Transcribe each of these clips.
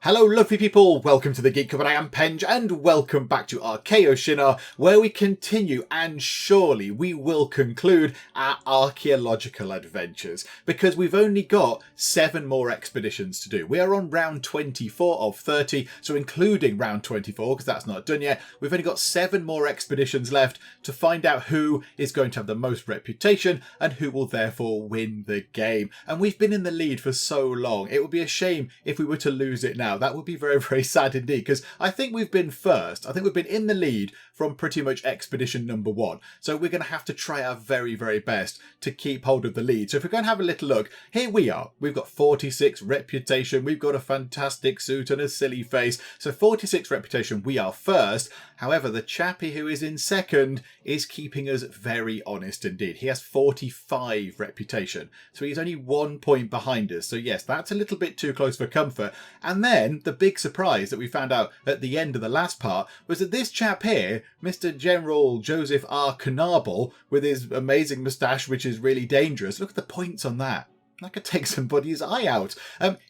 Hello lovely people, welcome to the Geek, I am Penge and welcome back to Archeo Shinar, where we continue and surely we will conclude our archaeological adventures because we've only got 7 more expeditions to do. We are on round 24 of 30, so including round 24 because that's not done yet, we've only got 7 more expeditions left to find out who is going to have the most reputation and who will therefore win the game. And we've been in the lead for so long, it would be a shame if we were to lose it now. That would be very, very sad indeed, because I think we've been first. I think we've been in the lead from pretty much expedition number 1. So we're going to have to try our very, very best to keep hold of the lead. So if we're going to have a little look, here we are. We've got 46 reputation. We've got a fantastic suit and a silly face. So 46 reputation, we are first. However, the chappie who is in second is keeping us very honest indeed. He has 45 reputation. So he's only 1 point behind us. So yes, that's a little bit too close for comfort. And then the big surprise that we found out at the end of the last part was that this chap here, Mr. General Joseph R. Knarbel, with his amazing moustache, which is really dangerous. Look at the points on that. That could take somebody's eye out.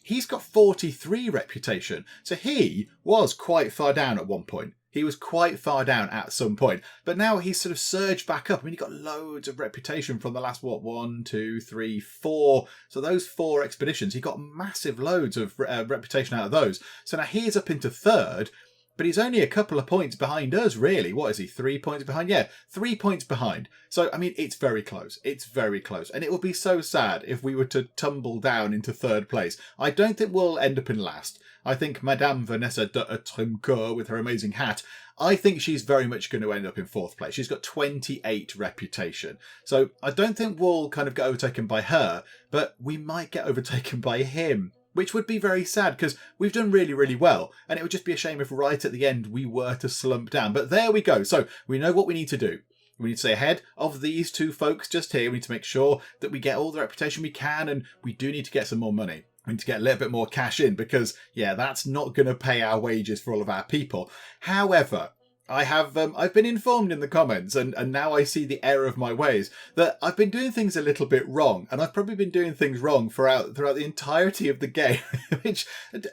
He's got 43 reputation. So he was quite far down at one point. He was quite far down at some point, but now he's sort of surged back up. I mean, he got loads of reputation from the last, 1, 2, 3, 4. So those 4 expeditions, he got massive loads of reputation out of those. So now he's up into third, but he's only a couple of points behind us, really. What is he, 3 points behind? Yeah, 3 points behind. So, I mean, it's very close. It's very close. And it would be so sad if we were to tumble down into third place. I don't think we'll end up in last. I think Madame Vanessa de Trimcoeur with her amazing hat, I think she's very much going to end up in 4th place. She's got 28 reputation. So I don't think we'll kind of get overtaken by her, but we might get overtaken by him, which would be very sad because we've done really, really well. And it would just be a shame if right at the end we were to slump down. But there we go. So we know what we need to do. We need to stay ahead of these 2 folks just here. We need to make sure that we get all the reputation we can, and we do need to get some more money. We need to get a little bit more cash in because, yeah, that's not going to pay our wages for all of our people. However, I've been informed in the comments, and now I see the error of my ways, that I've been doing things a little bit wrong, and I've probably been doing things wrong throughout the entirety of the game, which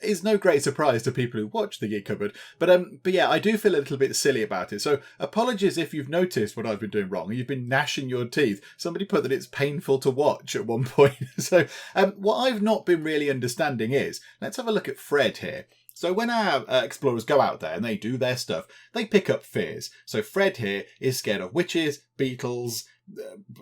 is no great surprise to people who watch the Geek Cupboard. But yeah, I do feel a little bit silly about it. So apologies if you've noticed what I've been doing wrong and you've been gnashing your teeth. Somebody put that it's painful to watch at one point. So what I've not been really understanding is, let's have a look at Fred here. So when our explorers go out there and they do their stuff, they pick up fears. So Fred here is scared of witches, beetles,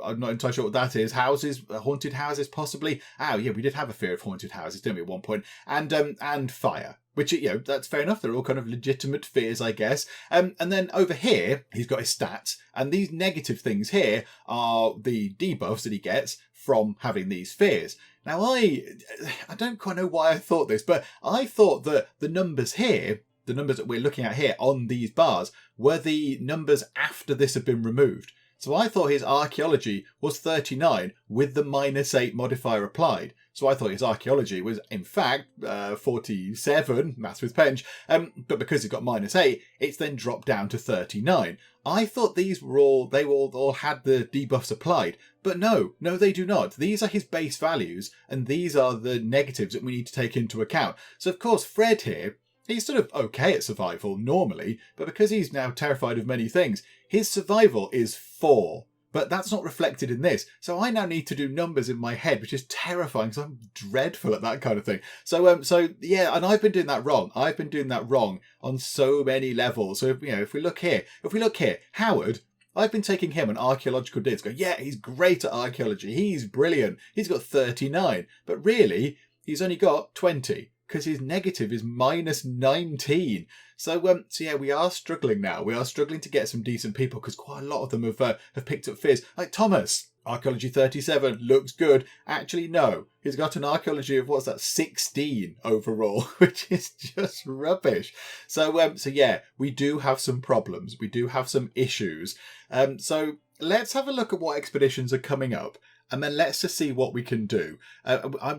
I'm not entirely sure what that is, houses, haunted houses possibly. Oh yeah, we did have a fear of haunted houses, didn't we, at one point? And fire. Which, you know, that's fair enough. They're all kind of legitimate fears, I guess. And then over here, he's got his stats. And these negative things here are the debuffs that he gets from having these fears. Now, I don't quite know why I thought this, but I thought that the numbers here, the numbers that we're looking at here on these bars, were the numbers after this had been removed. So I thought his archaeology was 39 with the -8 modifier applied. So I thought his archaeology was, in fact, 47, maths with Penge, but because he's got -8, it's then dropped down to 39. I thought these were all had the debuffs applied, but no, they do not. These are his base values, and these are the negatives that we need to take into account. So of course, Fred here, he's sort of okay at survival normally, but because he's now terrified of many things, his survival is 4. But that's not reflected in this. So I now need to do numbers in my head, which is terrifying because I'm dreadful at that kind of thing. So yeah, and I've been doing that wrong. I've been doing that wrong on so many levels. So if we look here, Howard, I've been taking him on archaeological digs. Go, yeah, he's great at archaeology. He's brilliant. He's got 39, but really he's only got 20. Because his negative is -19. So yeah, we are struggling now. We are struggling to get some decent people because quite a lot of them have picked up fears. Like Thomas, archaeology 37, looks good. Actually, no. He's got an archaeology of, 16 overall, which is just rubbish. So yeah, we do have some problems. We do have some issues. So let's have a look at what expeditions are coming up. And then let's just see what we can do.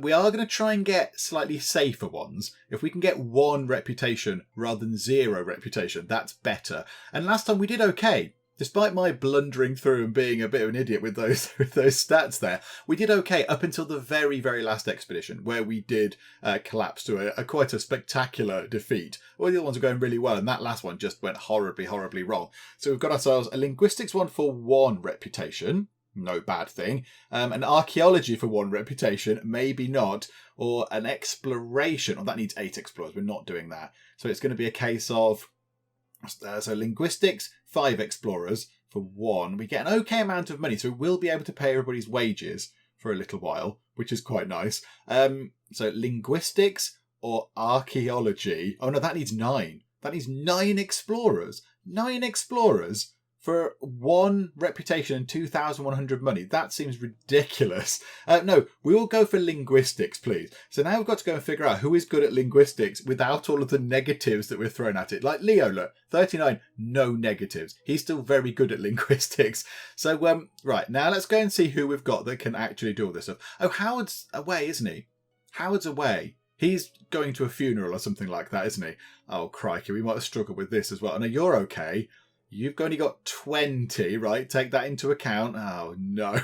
We are going to try and get slightly safer ones. If we can get 1 reputation rather than 0 reputation, that's better. And last time we did okay. despite my blundering through and being a bit of an idiot with those stats there, we did okay up until the very, very last expedition, where we did collapse to a quite a spectacular defeat. All the other ones are going really well, and that last one just went horribly, horribly wrong. So we've got ourselves a linguistics one for 1 reputation. No bad thing. An archaeology for 1 reputation, maybe not. Or an exploration. Oh, that needs 8 explorers. We're not doing that. So it's going to be a case of... so linguistics, 5 explorers for 1. We get an okay amount of money, so we will be able to pay everybody's wages for a little while, which is quite nice. So linguistics or archaeology. Oh no, that needs 9. That needs 9 explorers. 9 explorers for 1 reputation and 2,100 money. That seems ridiculous. No, we will go for linguistics, please. So now we've got to go and figure out who is good at linguistics without all of the negatives that we're throwing at it. Like Leo, look, 39, no negatives. He's still very good at linguistics. So, right, now let's go and see who we've got that can actually do all this stuff. Oh, Howard's away, isn't he? Howard's away. He's going to a funeral or something like that, isn't he? Oh, crikey, we might have struggled with this as well. No, you're okay. You've only got 20, right? Take that into account. Oh, no.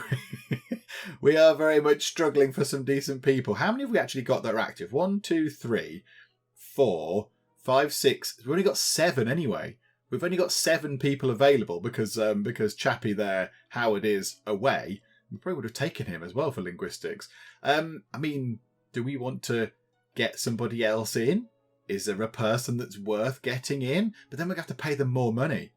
We are very much struggling for some decent people. How many have we actually got that are active? 1, 2, 3, 4, 5, 6. We've only got 7 anyway. We've only got 7 people available because Chappie there, Howard, is away. We probably would have taken him as well for linguistics. I mean, do we want to get somebody else in? Is there a person that's worth getting in? But then we're going to have to pay them more money.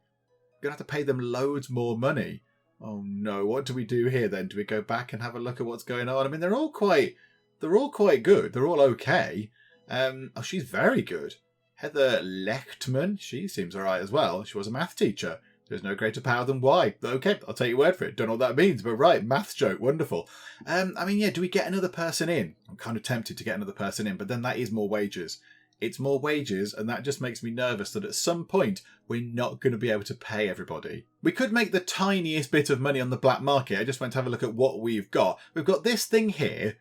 We're going to have to pay them loads more money. Oh no, what do we do here then? Do we go back and have a look at what's going on? I mean, they're all quite good. They're all okay. Oh, she's very good. Heather Lechtman, she seems all right as well. She was a math teacher. There's no greater power than Y. Okay, I'll take your word for it. Don't know what that means, but right, maths joke, wonderful. I mean, yeah, do we get another person in? I'm kind of tempted to get another person in, but then that is more wages. It's more wages, and that just makes me nervous that at some point we're not going to be able to pay everybody. We could make the tiniest bit of money on the black market. I just went to have a look at what we've got. We've got this thing here.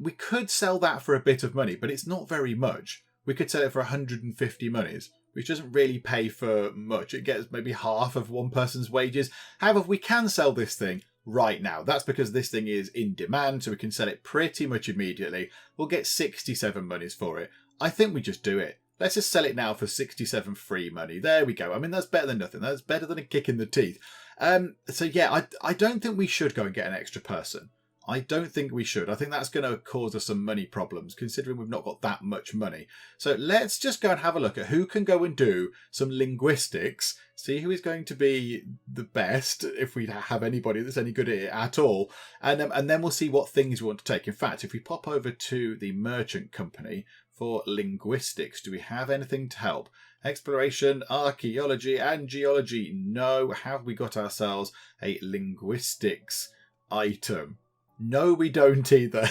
We could sell that for a bit of money, but it's not very much. We could sell it for 150 monies, which doesn't really pay for much. It gets maybe half of one person's wages. However, we can sell this thing right now. That's because this thing is in demand, so we can sell it pretty much immediately. We'll get 67 monies for it. I think we just do it. Let's just sell it now for 67 free money. There we go. I mean, that's better than nothing. That's better than a kick in the teeth. So yeah, I don't think we should go and get an extra person. I don't think we should. I think that's going to cause us some money problems, considering we've not got that much money. So let's just go and have a look at who can go and do some linguistics, see who is going to be the best, if we have anybody that's any good at it at all, and then we'll see what things we want to take. In fact, if we pop over to the merchant company for linguistics, do we have anything to help? Exploration, archaeology, and geology. No. Have we got ourselves a linguistics item? No, we don't either.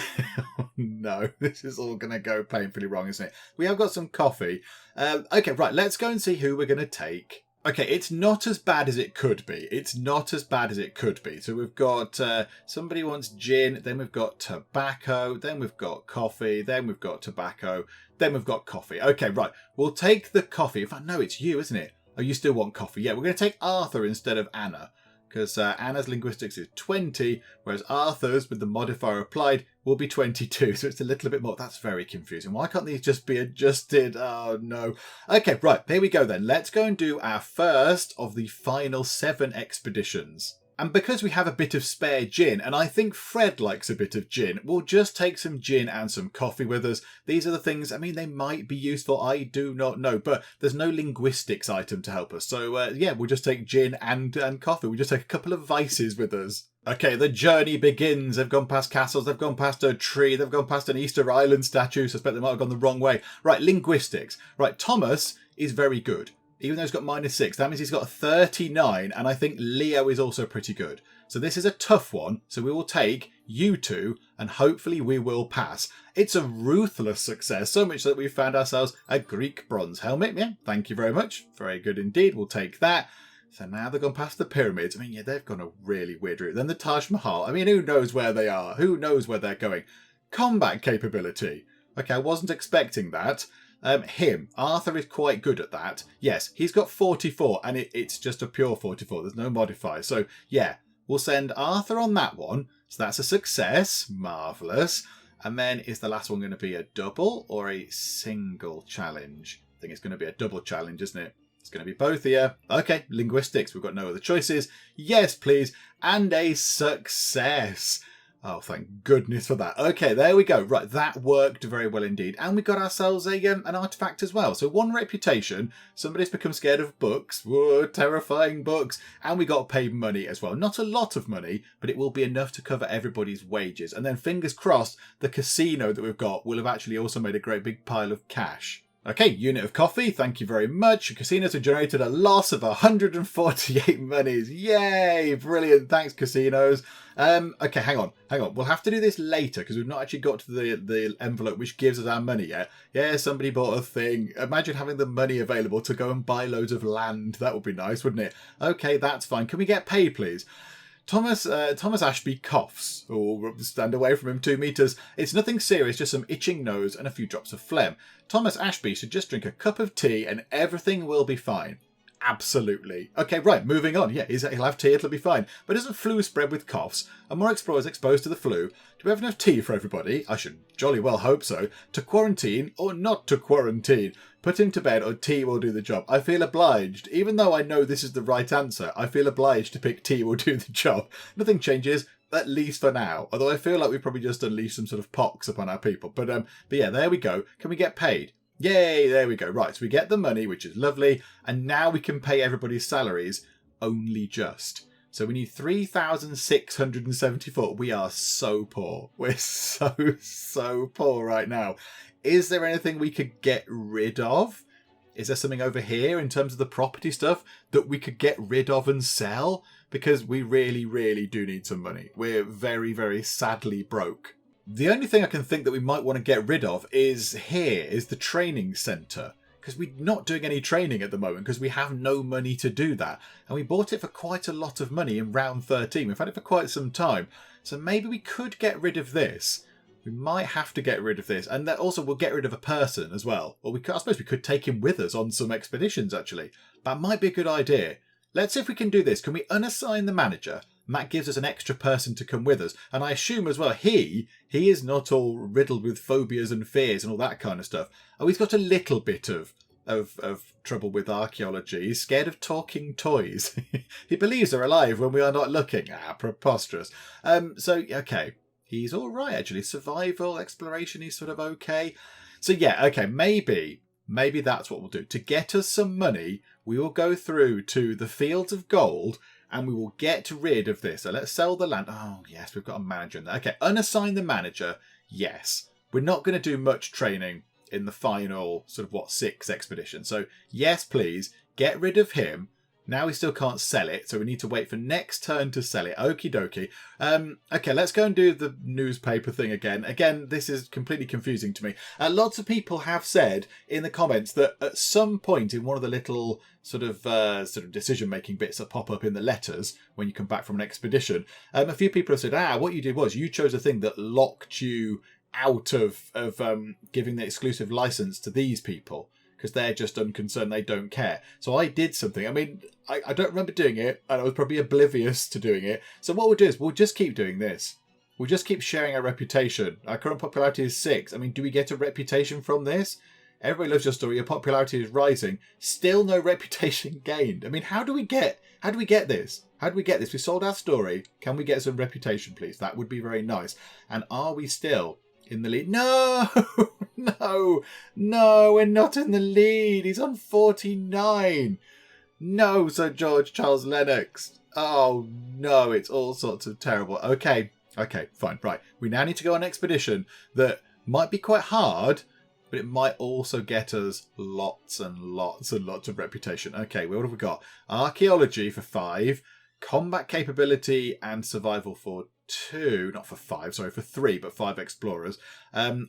No, this is all going to go painfully wrong, isn't it? We have got some coffee. Okay, right, let's go and see who we're going to take. Okay, it's not as bad as it could be. It's not as bad as it could be. So we've got somebody wants gin, then we've got tobacco, then we've got coffee, then we've got tobacco, then we've got coffee. Okay, right, we'll take the coffee. In fact, no, it's you, isn't it? Oh, you still want coffee? Yeah, we're going to take Arthur instead of Anna, because Anna's linguistics is 20, whereas Arthur's, with the modifier applied, will be 22. So it's a little bit more. That's very confusing. Why can't these just be adjusted? Oh, no. Okay, right. There we go then. Let's go and do our first of the final 7 expeditions. And because we have a bit of spare gin, and I think Fred likes a bit of gin, we'll just take some gin and some coffee with us. These are the things, I mean, they might be useful, I do not know, but there's no linguistics item to help us. So, yeah, we'll just take gin and coffee. We'll just take a couple of vices with us. Okay, the journey begins. They've gone past castles, they've gone past a tree, they've gone past an Easter Island statue. Suspect they might have gone the wrong way. Right, linguistics. Right, Thomas is very good. Even though he's got -6, that means he's got a 39, and I think Leo is also pretty good. So this is a tough one, so we will take you two, and hopefully we will pass. It's a ruthless success, so much that we've found ourselves a Greek bronze helmet. Yeah, thank you very much. Very good indeed. We'll take that. So now they've gone past the pyramids. I mean, yeah, they've gone a really weird route. Then the Taj Mahal. I mean, who knows where they are? Who knows where they're going? Combat capability. Okay, I wasn't expecting that. Him. Arthur is quite good at that. Yes, he's got 44, and it's just a pure 44. There's no modifier. So, yeah, we'll send Arthur on that one. So that's a success. Marvellous. And then is the last one going to be a double or a single challenge? I think it's going to be a double challenge, isn't it? It's going to be both here. Okay, linguistics. We've got no other choices. Yes, please. And a success. Oh, thank goodness for that. Okay, there we go. Right, that worked very well indeed. And we got ourselves an artifact as well. So 1 reputation. Somebody's become scared of books. Whoa, terrifying books. And we got paid money as well. Not a lot of money, but it will be enough to cover everybody's wages. And then fingers crossed, the casino that we've got will have actually also made a great big pile of cash. Okay, unit of coffee, thank you very much. Casinos have generated a loss of 148 monies. Yay, brilliant. Thanks, casinos. Okay, hang on. We'll have to do this later because we've not actually got to the envelope which gives us our money yet. Yeah, somebody bought a thing. Imagine having the money available to go and buy loads of land. That would be nice, wouldn't it? Okay, that's fine. Can we get paid, please? Thomas Ashby coughs. Oh, stand away from him 2 meters. It's nothing serious, just some itching nose and a few drops of phlegm. Thomas Ashby should just drink a cup of tea and everything will be fine. Absolutely. Okay, right, moving on. Yeah, he'll have tea, it'll be fine. But isn't flu spread with coughs? Are more explorers exposed to the flu? Do we have enough tea for everybody? I should jolly well hope so. To quarantine or not to quarantine? Put him to bed or tea will do the job. I feel obliged. Even though I know this is the right answer, I feel obliged to pick tea will do the job. Nothing changes, at least for now. Although I feel like we've probably just unleashed some sort of pox upon our people. But yeah, there we go. Can we get paid? Yay, there we go. Right, so we get the money, which is lovely. And now we can pay everybody's salaries only just. So we need 3,674. We are so poor. We're so poor right now. Is there anything we could get rid of? Is there something over here in terms of the property stuff that we could get rid of and sell? Because we really, really do need some money. We're very, very sadly broke. The only thing I can think that we might want to get rid of is the training centre. Because we're not doing any training at the moment because we have no money to do that. And we bought it for quite a lot of money in round 13. We've had it for quite some time. So maybe we could get rid of this. We might have to get rid of this. And that also we'll get rid of a person as well. Or I suppose we could take him with us on some expeditions, actually. That might be a good idea. Let's see if we can do this. Can we unassign the manager? And that gives us an extra person to come with us. And I assume as well, he is not all riddled with phobias and fears and all that kind of stuff. Oh, he's got a little bit of trouble with archaeology. He's scared of talking toys. He believes they're alive when we are not looking. Preposterous. So, okay. He's all right, actually. Survival, exploration, he's sort of okay. So, yeah, okay, maybe that's what we'll do. To get us some money, we will go through to the Fields of Gold and we will get rid of this. So let's sell the land. Oh, yes, we've got a manager in there. Okay, unassign the manager. Yes. We're not going to do much training in the final, 6 expedition. So, yes, please, get rid of him. Now we still can't sell it, so we need to wait for next turn to sell it. Okie dokie. Okay, let's go and do the newspaper thing again. Again, this is completely confusing to me. Lots of people have said in the comments that at some point in one of the little sort of decision-making bits that pop up in the letters when you come back from an expedition, a few people have said, what you did was you chose a thing that locked you out of giving the exclusive license to these people. Because they're just unconcerned, they don't care. So I did something. I mean, I don't remember doing it, and I was probably oblivious to doing it. So what we'll do is we'll just keep doing this. We'll just keep sharing our reputation. Our current popularity is 6. I mean, do we get a reputation from this? Everybody loves your story. Your popularity is rising. Still no reputation gained. I mean, how do we get this? How do we get this? We sold our story. Can we get some reputation, please? That would be very nice. And are we still in the lead? No, we're not in the lead. He's on 49. No, Sir George Charles Lennox. Oh, no, it's all sorts of terrible. Okay, fine, right. We now need to go on an expedition that might be quite hard, but it might also get us lots and lots and lots of reputation. Okay, what have we got? Archaeology for 5, combat capability and survival for 2, not for 5, sorry, for 3, but 5 explorers,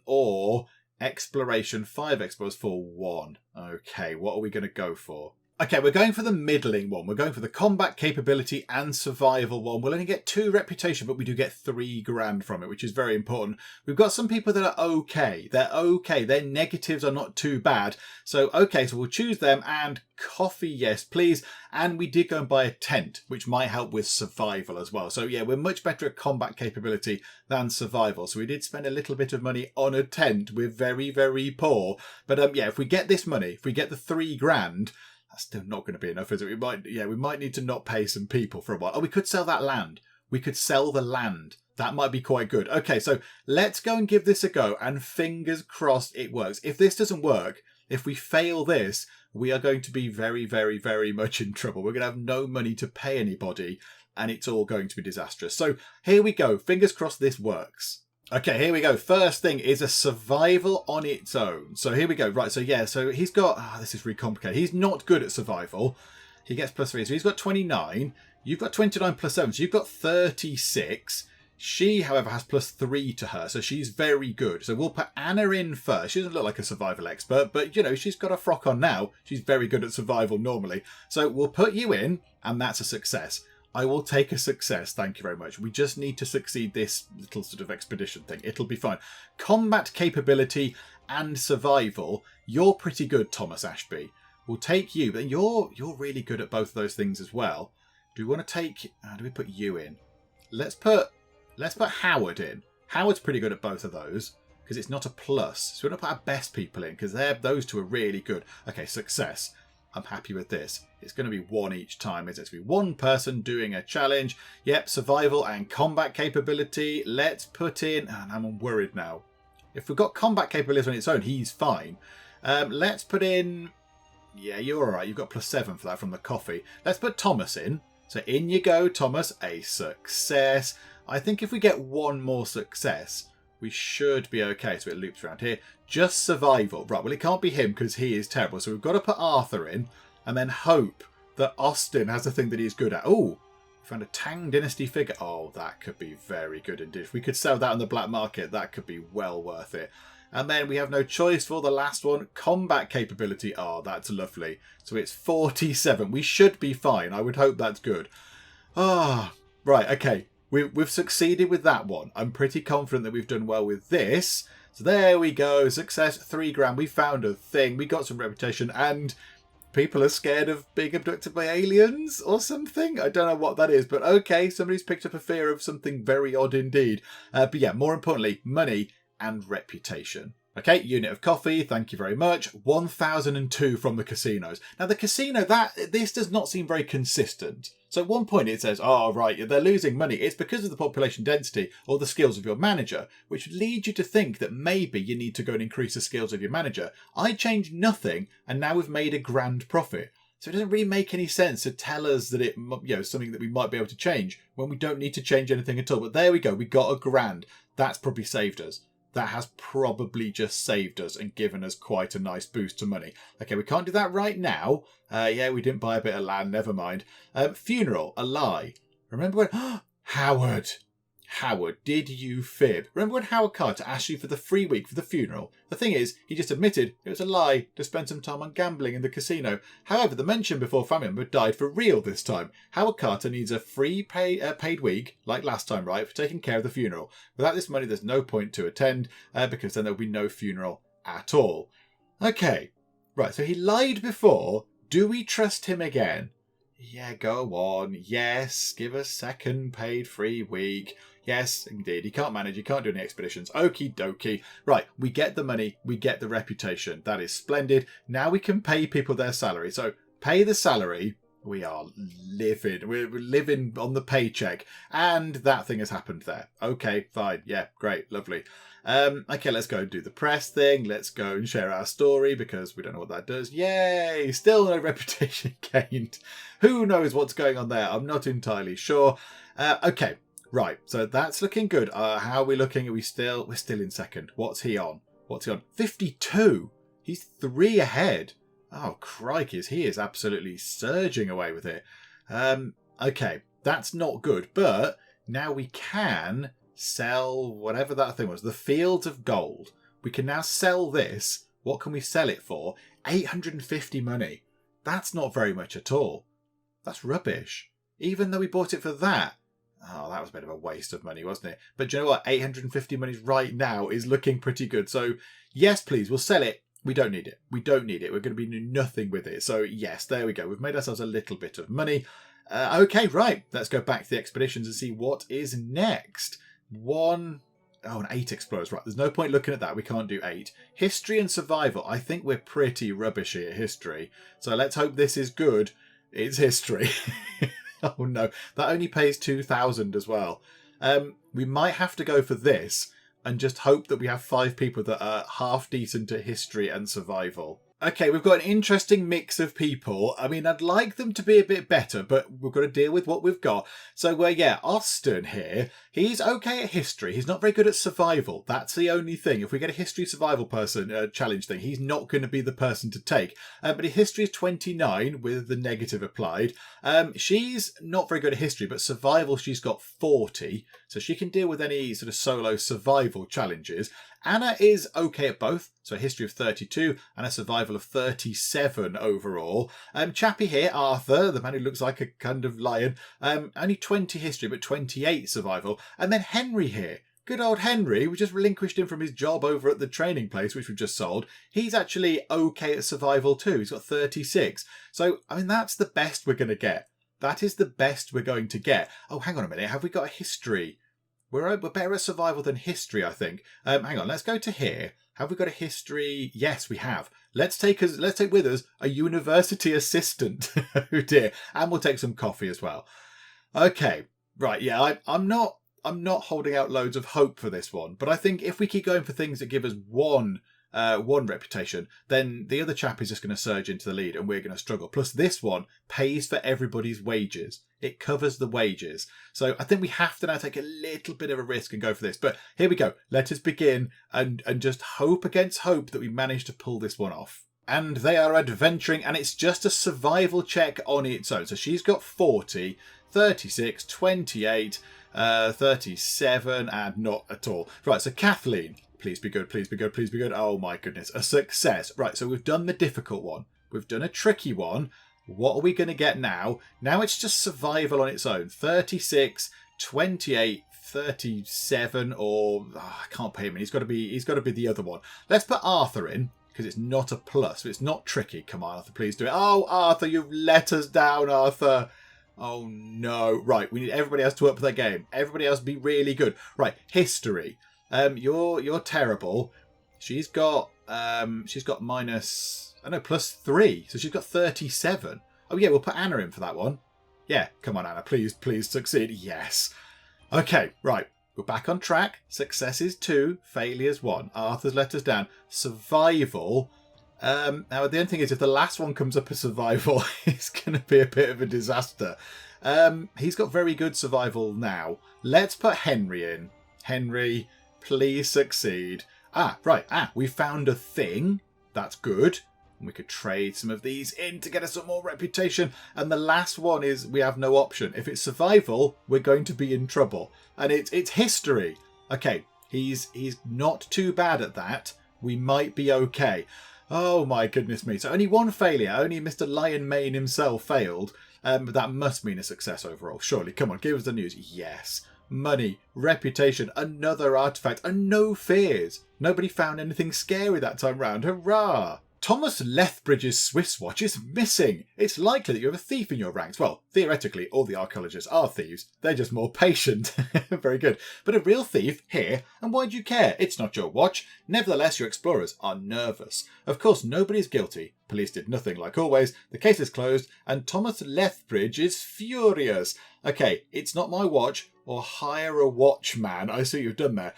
or exploration 5 explorers for 1. Okay, what are we going to go for? Okay, we're going for the middling one. We're going for the combat capability and survival one. We'll only get 2 reputation, but we do get 3 grand from it, which is very important. We've got some people that are okay. They're okay. Their negatives are not too bad. So, okay, so we'll choose them. And coffee, yes, please. And we did go and buy a tent, which might help with survival as well. So, yeah, we're much better at combat capability than survival. So we did spend a little bit of money on a tent. We're very, very poor. But, yeah, if we get this money, if we get the 3 grand... that's still not going to be enough, is it? We might need to not pay some people for a while. Oh, we could sell that land. We could sell the land. That might be quite good. Okay, so let's go and give this a go. And fingers crossed it works. If this doesn't work, if we fail this, we are going to be very, very, very much in trouble. We're going to have no money to pay anybody. And it's all going to be disastrous. So here we go. Fingers crossed this works. Okay, here we go. First thing is a survival on its own. So here we go. Right, so yeah, so he's got... this is really complicated. He's not good at survival. He gets +3. So he's got 29. You've got 29 +7. So you've got 36. She, however, has +3 to her. So she's very good. So we'll put Anna in first. She doesn't look like a survival expert, but, you know, she's got a frock on now. She's very good at survival normally. So we'll put you in, and that's a success. I will take a success, thank you very much. We just need to succeed this little sort of expedition thing. It'll be fine. Combat capability and survival. You're pretty good, Thomas Ashby. We'll take you, but you're really good at both of those things as well. Do we want to take... how do we put you in? Let's put Howard in. Howard's pretty good at both of those because it's not a plus. So we're going to put our best people in because those two are really good. Okay, success. I'm happy with this. It's going to be 1 each time. It's going to be 1 person doing a challenge. Yep, survival and combat capability. Let's put in... and I'm worried now. If we've got combat capability on its own, he's fine. Let's put in... yeah, you're all right. You've got +7 for that from the coffee. Let's put Thomas in. So in you go, Thomas. A success. I think if we get 1 more success, we should be okay. So it loops around here. Just survival. Right, well, it can't be him because he is terrible. So we've got to put Arthur in and then hope that Austin has the thing that he's good at. Oh, we found a Tang Dynasty figure. Oh, that could be very good indeed. If we could sell that on the black market, that could be well worth it. And then we have no choice for the last one. Combat capability. Oh, that's lovely. So it's 47. We should be fine. I would hope that's good. Ah, right, okay. We've succeeded with that one. I'm pretty confident that we've done well with this. So there we go. Success, 3 grand. We found a thing. We got some reputation. And people are scared of being abducted by aliens or something. I don't know what that is. But okay, somebody's picked up a fear of something very odd indeed. But yeah, more importantly, money and reputation. Okay, unit of coffee, thank you very much. 1,002 from the casinos. Now the casino, this does not seem very consistent. So at one point it says, oh right, they're losing money. It's because of the population density or the skills of your manager, which would lead you to think that maybe you need to go and increase the skills of your manager. I changed nothing and now we've made a grand profit. So it doesn't really make any sense to tell us that it, something that we might be able to change when we don't need to change anything at all. But there we go, we got a grand. That's probably saved us. That has probably just saved us and given us quite a nice boost to money. Okay, we can't do that right now. Yeah, we didn't buy a bit of land, never mind. Funeral, a lie. Remember when... Howard, did you fib? Remember when Howard Carter asked you for the free week for the funeral? The thing is, he just admitted it was a lie to spend some time on gambling in the casino. However, the mention before family member died for real this time. Howard Carter needs a free paid week, like last time, right, for taking care of the funeral. Without this money, there's no point to attend, because then there'll be no funeral at all. Okay, right, so he lied before. Do we trust him again? Yeah, go on. Yes, give us second paid free week. Yes, indeed. He can't manage. He can't do any expeditions. Okie dokie. Right, we get the money. We get the reputation. That is splendid. Now we can pay people their salary. So pay the salary. We are living. We're living on the paycheck. And that thing has happened there. Okay, fine. Yeah, great. Lovely. Okay, let's go and do the press thing. Let's go and share our story because we don't know what that does. Yay! Still no reputation gained. Who knows what's going on there? I'm not entirely sure. Okay. Right, so that's looking good. How are we looking? We're still in second. What's he on? 52. He's 3 ahead. Oh, crikey, he is absolutely surging away with it. Okay, that's not good. But now we can sell whatever that thing was. The Fields of Gold. We can now sell this. What can we sell it for? 850 money. That's not very much at all. That's rubbish. Even though we bought it for that. Oh, that was a bit of a waste of money, wasn't it? But do you know what? 850 monies right now is looking pretty good. So, yes, please, we'll sell it. We don't need it. We don't need it. We're going to be doing nothing with it. So, yes, there we go. We've made ourselves a little bit of money. Okay, right. Let's go back to the expeditions and see what is next. An 8 explorers. Right, there's no point looking at that. We can't do 8. History and survival. I think we're pretty rubbish at history. So let's hope this is good. It's history. Oh no, that only pays 2,000 as well. We might have to go for this and just hope that we have 5 people that are half decent at history and survival. Okay, we've got an interesting mix of people. I mean, I'd like them to be a bit better, but we've got to deal with what we've got. So, Austin here, he's okay at history. He's not very good at survival. That's the only thing. If we get a history survival person challenge thing, he's not going to be the person to take. But his history is 29 with the negative applied. She's not very good at history, but survival, she's got 40. So she can deal with any sort of solo survival challenges. Anna is okay at both, so a history of 32 and a survival of 37 overall. Chappie here, Arthur, the man who looks like a kind of lion, only 20 history but 28 survival. And then Henry here, good old Henry, we just relinquished him from his job over at the training place, which we've just sold. He's actually okay at survival too, he's got 36. So, I mean, that's the best we're going to get. That is the best we're going to get. Oh, hang on a minute, have we got a history? We're better at survival than history, I think. Hang on, let's go to here. Have we got a history? Yes, we have. Let's take with us a university assistant. Oh dear. And we'll take some coffee as well. Okay, right, yeah, I'm not holding out loads of hope for this one, but I think if we keep going for things that give us one reputation, then the other chap is just going to surge into the lead and we're going to struggle. Plus this one pays for everybody's wages. It covers the wages. So I think we have to now take a little bit of a risk and go for this. But here we go. Let us begin and just hope against hope that we manage to pull this one off. And they are adventuring, and it's just a survival check on its own. So she's got 40, 36, 28, 37, and not at all. Right, so Kathleen, please be good, please be good, please be good. Oh my goodness, a success. Right, so we've done the difficult one. We've done a tricky one. What are we going to get now? Now it's just survival on its own. 36, 28, 37, or I can't pay him. He's got to be the other one. Let's put Arthur in because it's not a plus. It's not tricky. Come on, Arthur, please do it. Oh, Arthur, you've let us down, Arthur. Oh no. Right, we need everybody else to up their game. Everybody else be really good. Right, history. You're terrible. She's got +3, so she's got 37. Oh yeah, we'll put Anna in for that one. Yeah, come on Anna, please succeed. Yes. Okay, right, we're back on track. Successes 2, failures 1. Arthur's let us down. Survival. Now the only thing is, if the last one comes up as survival, it's going to be a bit of a disaster. He's got very good survival now. Let's put Henry in. Henry, please succeed. We found a thing. That's good. And we could trade some of these in to get us some more reputation. And the last one is we have no option. If it's survival, we're going to be in trouble. And it's history. Okay, he's not too bad at that. We might be okay. Oh my goodness me. So only one failure. Only Mr. Lion Mane himself failed. But that must mean a success overall. Surely, come on, give us the news. Yes. Money, reputation, another artifact, and no fears. Nobody found anything scary that time round. Hurrah! Thomas Lethbridge's Swiss watch is missing. It's likely that you have a thief in your ranks. Well, theoretically, all the archaeologists are thieves. They're just more patient. Very good. But a real thief here, and why do you care? It's not your watch. Nevertheless, your explorers are nervous. Of course, nobody is guilty. Police did nothing like always. The case is closed, and Thomas Lethbridge is furious. Okay, it's not my watch. Or hire a watchman. I see what you've done there.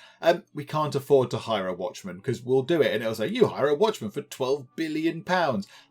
We can't afford to hire a watchman because we'll do it and it'll say, you hire a watchman for £12 billion.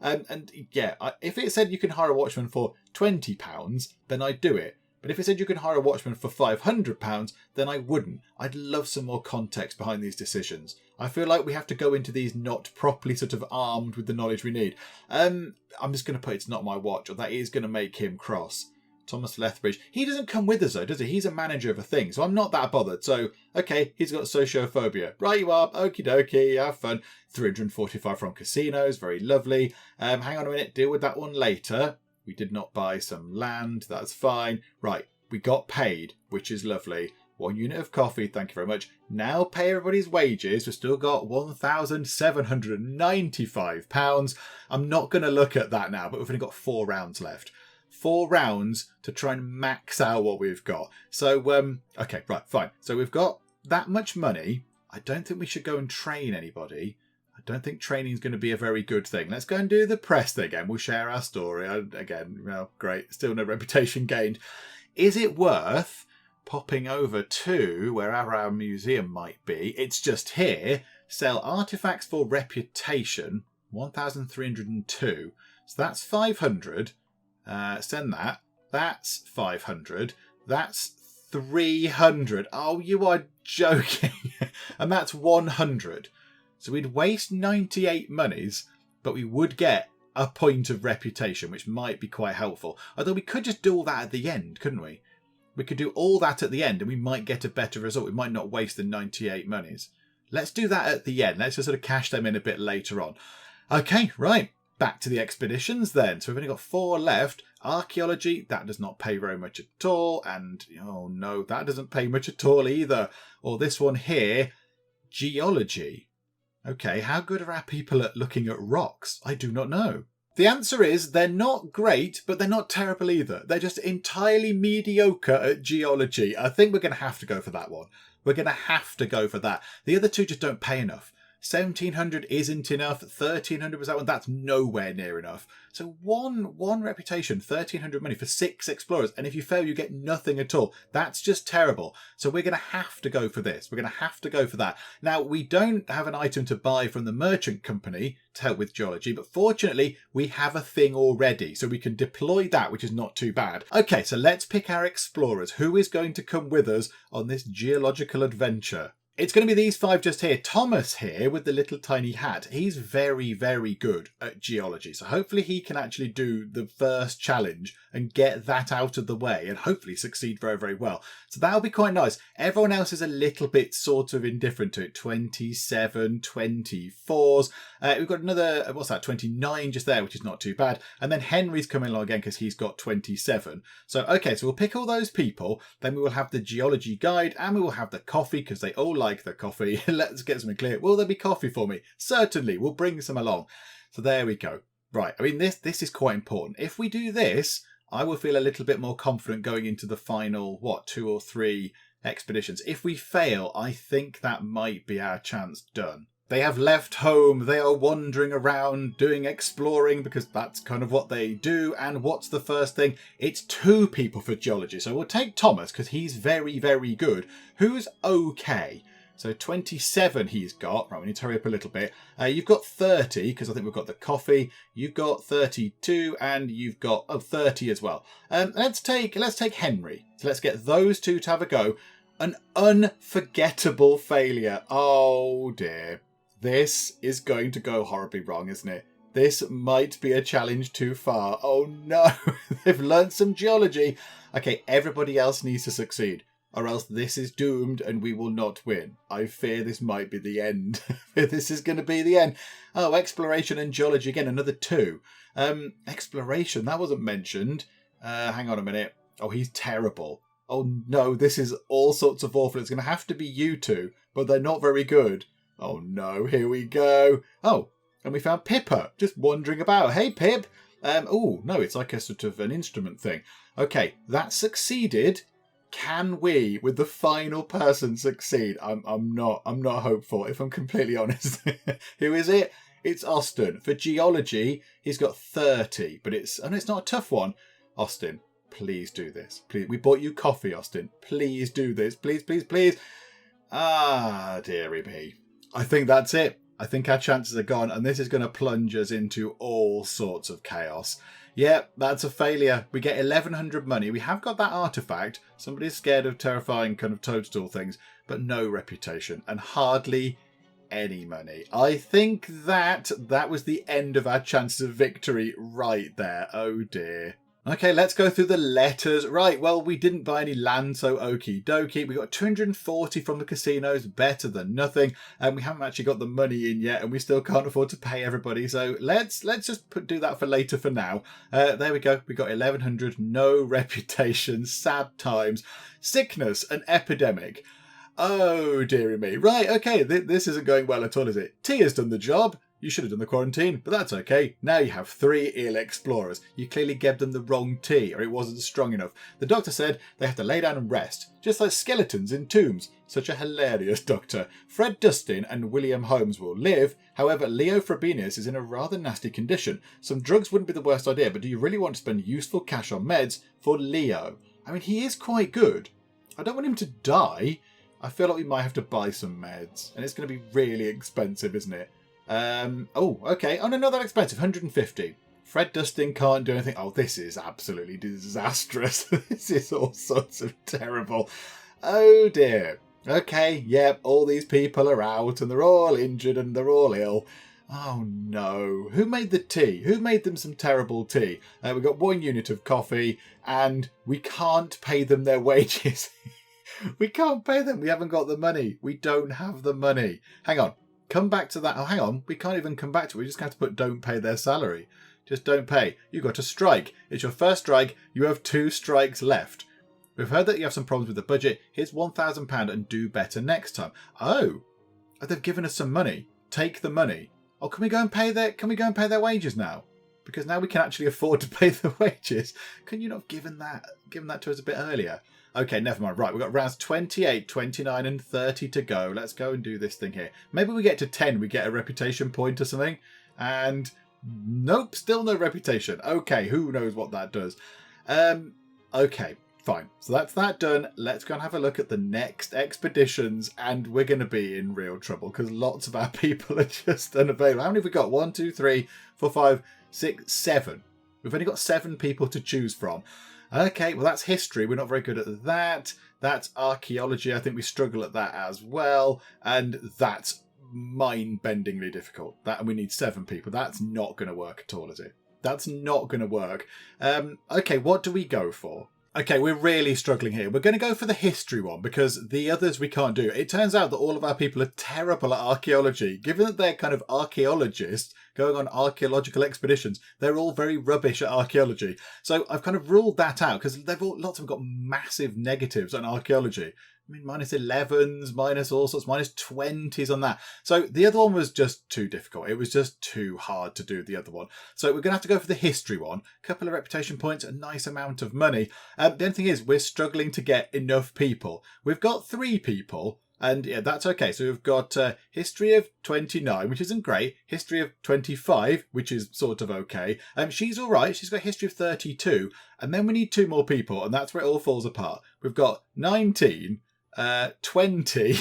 If it said you can hire a watchman for £20, then I'd do it. But if it said you can hire a watchman for £500, then I wouldn't. I'd love some more context behind these decisions. I feel like we have to go into these not properly sort of armed with the knowledge we need. I'm just going to put it's not my watch, or that is going to make him cross. Thomas Lethbridge. He doesn't come with us though, does he? He's a manager of a thing, so I'm not that bothered. So, okay, he's got sociophobia. Right you are, okie dokie, have fun. 345 from casinos, very lovely. Hang on a minute, deal with that one later. We did not buy some land, that's fine. Right, we got paid, which is lovely. 1 unit of coffee, thank you very much. Now pay everybody's wages. We've still got £1,795. I'm not going to look at that now, but we've only got 4 rounds left. 4 rounds to try and max out what we've got. So, okay, right, fine. So we've got that much money. I don't think we should go and train anybody. I don't think training is going to be a very good thing. Let's go and do the press thing again. We'll share our story. Again, well, great. Still no reputation gained. Is it worth popping over to wherever our museum might be? It's just here. Sell artifacts for reputation. 1,302. So that's 500. Send that. That's 500. That's 300. Oh, you are joking. And that's 100. So we'd waste 98 monies, but we would get a point of reputation, which might be quite helpful. Although we could just do all that at the end, couldn't we? We could do all that at the end and we might get a better result. We might not waste the 98 monies. Let's do that at the end. Let's just sort of cash them in a bit later on. Okay, right. Back to the expeditions then. So we've only got 4 left. Archaeology, that does not pay very much at all. And, oh no, that doesn't pay much at all either. Or this one here, geology. Okay, how good are our people at looking at rocks? I do not know. The answer is they're not great, but they're not terrible either. They're just entirely mediocre at geology. I think we're going to have to go for that one. We're going to have to go for that. The other two just don't pay enough. 1,700 isn't enough. 1,300 was that one. That's nowhere near enough. So one reputation, 1,300 money for 6 explorers. And if you fail, you get nothing at all. That's just terrible. So we're going to have to go for this. We're going to have to go for that. Now, we don't have an item to buy from the merchant company to help with geology, but fortunately, we have a thing already. So we can deploy that, which is not too bad. Okay, so let's pick our explorers. Who is going to come with us on this geological adventure? It's going to be these 5 just here. Thomas here with the little tiny hat. He's very, very good at geology. So hopefully he can actually do the first challenge and get that out of the way and hopefully succeed very, very well. So that'll be quite nice. Everyone else is a little bit sort of indifferent to it. 27, 24s. We've got another, what's that, 29 just there, which is not too bad. And then Henry's coming along again because he's got 27. So, okay, so we'll pick all those people. Then we will have the geology guide and we will have the coffee because they all like the coffee. Let's get something clear. Will there be coffee for me? Certainly. We'll bring some along. So there we go. Right. I mean, this is quite important. If we do this, I will feel a little bit more confident going into the final, 2 or 3 expeditions. If we fail, I think that might be our chance done. They have left home. They are wandering around doing exploring because that's kind of what they do. And what's the first thing? It's 2 people for geology. So we'll take Thomas because he's very, very good. Who's okay? So 27 he's got. Right, we need to hurry up a little bit. You've got 30 because I think we've got the coffee. You've got 32 and you've got 30 as well. Let's take Henry. So let's get those 2 to have a go. An unforgettable failure. Oh dear. This is going to go horribly wrong, isn't it? This might be a challenge too far. Oh no, they've learned some geology. Okay, everybody else needs to succeed, or else this is doomed and we will not win. I fear this might be the end. This is going to be the end. Oh, exploration and geology again, another 2. Exploration, that wasn't mentioned. Hang on a minute. Oh, he's terrible. Oh no, this is all sorts of awful. It's going to have to be you 2, but they're not very good. Oh no, here we go. Oh, and we found Pippa just wandering about. Hey, Pip. Oh, no, it's like a sort of an instrument thing. Okay, that succeeded. Can we, with the final person, succeed? I'm not hopeful, if I'm completely honest. Who is it? It's Austin. For geology, he's got 30, but it's not a tough one. Austin, please do this. Please, we bought you coffee, Austin. Please do this. Please, please, please. Ah, dearie me. I think that's it. I think our chances are gone, and this is going to plunge us into all sorts of chaos. Yeah, that's a failure. We get 1,100 money. We have got that artifact. Somebody's scared of terrifying kind of toadstool things, but no reputation and hardly any money. I think that was the end of our chances of victory right there. Oh dear. Okay, let's go through the letters. Right, well, we didn't buy any land, so okie dokie. We got 240 from the casinos, better than nothing. And we haven't actually got the money in yet, and we still can't afford to pay everybody. So let's just do that for later for now. There we go. We got 1100, no reputation, sad times, sickness, an epidemic. Oh, dearie me. Right, okay, this isn't going well at all, is it? T has done the job. You should have done the quarantine, but that's okay. Now you have 3 ill explorers. You clearly gave them the wrong tea, or it wasn't strong enough. The doctor said they have to lay down and rest, just like skeletons in tombs. Such a hilarious doctor. Fred Dustin and William Holmes will live. However, Leo Frobenius is in a rather nasty condition. Some drugs wouldn't be the worst idea, but do you really want to spend useful cash on meds for Leo? I mean, he is quite good. I don't want him to die. I feel like we might have to buy some meds, and it's going to be really expensive, isn't it? Oh, okay. Oh, no, not that expensive. 150. Fred Dustin can't do anything. Oh, this is absolutely disastrous. This is all sorts of terrible. Oh, dear. Okay, yep, all these people are out and they're all injured and they're all ill. Oh, no. Who made the tea? Who made them some terrible tea? We've got 1 unit of coffee and we can't pay them their wages. We can't pay them. We haven't got the money. We don't have the money. Hang on. Come back to that. Oh, hang on. We can't even come back to it. We just have to put don't pay their salary. Just don't pay. You've got a strike. It's your first strike. You have 2 strikes left. We've heard that you have some problems with the budget. Here's £1,000 and do better next time. Oh, they've given us some money. Take the money. Oh, can we go and pay their wages now? Because now we can actually afford to pay the wages. Can you not have given that to us a bit earlier? Okay, never mind. Right, we've got rounds 28, 29 and 30 to go. Let's go and do this thing here. Maybe we get to 10, we get a reputation point or something. And nope, still no reputation. Okay, who knows what that does. Okay, fine. So that's that done. Let's go and have a look at the next expeditions. And we're going to be in real trouble because lots of our people are just unavailable. How many have we got? 1, 2, 3, 4, 5, 6, 7. We've only got 7 people to choose from. Okay, well, that's history. We're not very good at that. That's archaeology. I think we struggle at that as well. And that's mind-bendingly difficult. And we need 7 people. That's not going to work at all, is it? That's not going to work. Okay, what do we go for? Okay, we're really struggling here. We're going to go for the history one because the others we can't do. It turns out that all of our people are terrible at archaeology. Given that they're kind of archaeologists going on archaeological expeditions, they're all very rubbish at archaeology. So I've kind of ruled that out because lots of them got massive negatives on archaeology. I mean, -11s, minus all sorts, -20s on that. So the other one was just too difficult. It was just too hard to do the other one. So we're going to have to go for the history one. A couple of reputation points, a nice amount of money. The only thing is we're struggling to get enough people. We've got 3 people. And yeah, that's okay. So we've got history of 29, which isn't great. History of 25, which is sort of okay. She's all right. She's got history of 32. And then we need 2 more people. And that's where it all falls apart. We've got 19, 20.